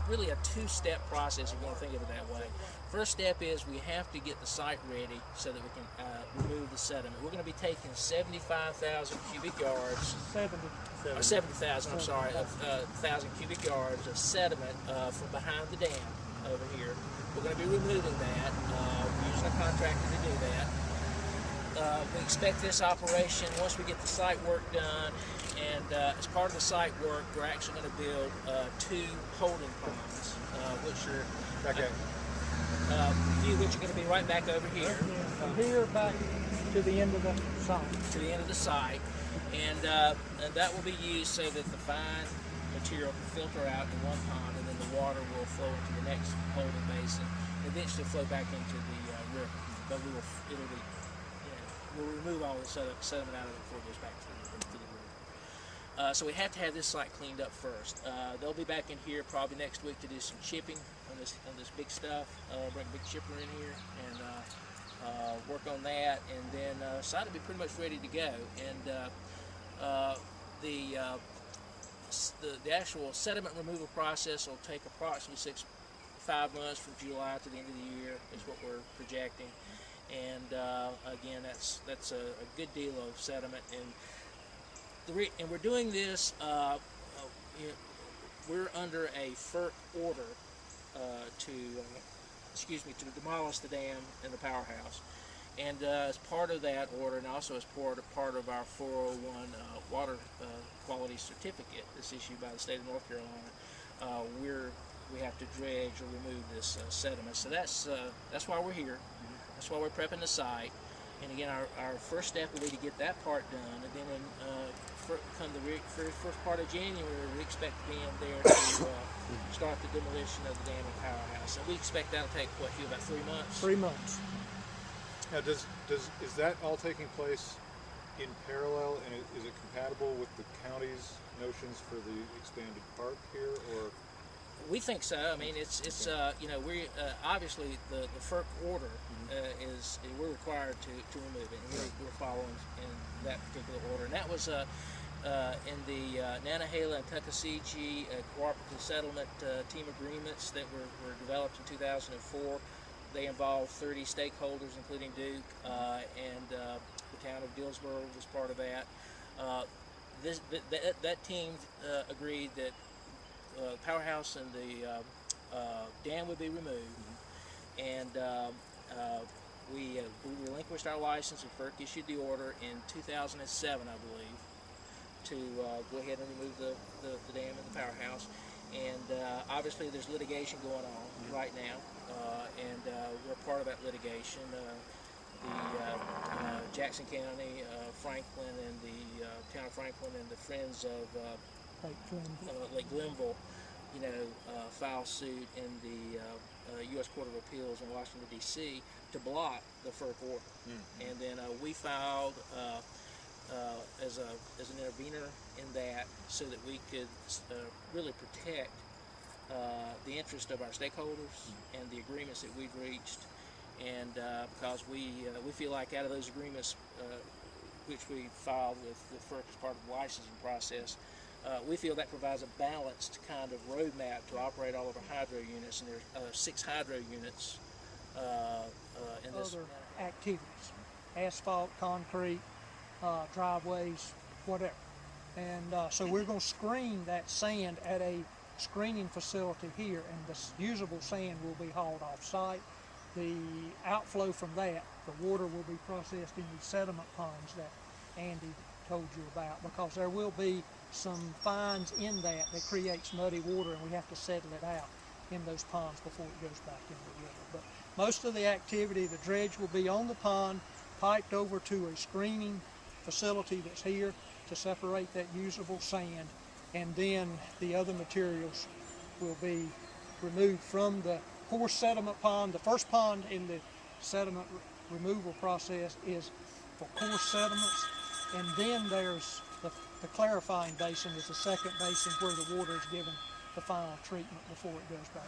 really a two-step process if you want to think of it that way. First step is we have to get the site ready so that we can remove the sediment. We're going to be taking 75,000 cubic yards, 70,000, I'm sorry, 1,000 cubic yards of sediment from behind the dam over here. We're going to be removing that, using a contractor to do that. We expect this operation, once we get the site work done, and as part of the site work, we're actually going to build 2 holding ponds, which are which are going to be right back over here. From here back to the end of the site. To the end of the site, and that will be used so that the fine material can filter out in one pond, and then the water will flow into the next holding basin, and eventually flow back into the river. But we'll remove all the sediment out of it before it goes back to the river. So we have to have this site cleaned up first. They'll be back in here probably next week to do some chipping on this big stuff. Bring a big chipper in here and work on that, and then site will be pretty much ready to go. And the actual sediment removal process will take approximately 5 months from July to the end of the year is what we're projecting. And again, that's a good deal of sediment, and we're doing this. We're under a FERC order to demolish the dam and the powerhouse, and as part of that order, and also as part of our 401 water quality certificate that's issued by the state of North Carolina, we have to dredge or remove this sediment. So that's why we're here. That's why we're prepping the site. And again, our first step will be to get that part done, and then come the very first part of January, we expect to be in there to start the demolition of the dam and powerhouse. And we expect that'll take about 3 months. 3 months. Now, is that all taking place in parallel, and is it compatible with the county's notions for the expanded park here, or? We think so. I mean, it's we obviously the FERC order is we're required to remove it, and we're following in that particular order. And that was in the Nantahala and Tuckasegee cooperative settlement team agreements that were developed in 2004. They involved 30 stakeholders, including Duke, and the town of Dillsboro was part of that. That team agreed that powerhouse and the dam would be removed, and we relinquished our license, and FERC issued the order in 2007, I believe, to go ahead and remove the dam and the powerhouse. And obviously there's litigation going on right now, and we're part of that litigation. Jackson County, Franklin, and the town of Franklin, and the Friends of Lake Glenville, file suit in the U.S. Court of Appeals in Washington, D.C. to block the FERC order. And then we filed as an intervener in that, so that we could really protect the interest of our stakeholders and the agreements that we've reached. And because we feel like out of those agreements, which we filed with FERC as part of the licensing process, we feel that provides a balanced kind of roadmap to operate all of our hydro units, and there's 6 hydro units in this. Other activities, asphalt, concrete, driveways, whatever. And so we're going to screen that sand at a screening facility here, and the usable sand will be hauled off site. The outflow from that, the water will be processed in these sediment ponds that Andy told you about, because there will be some fines in that creates muddy water, and we have to settle it out in those ponds before it goes back in the river. But most of the activity, the dredge will be on the pond, piped over to a screening facility that's here to separate that usable sand, and then the other materials will be removed from the coarse sediment pond. The first pond in the sediment removal process is for coarse sediments, and then there's the clarifying basin is the second basin where the water is given the final treatment before it goes back.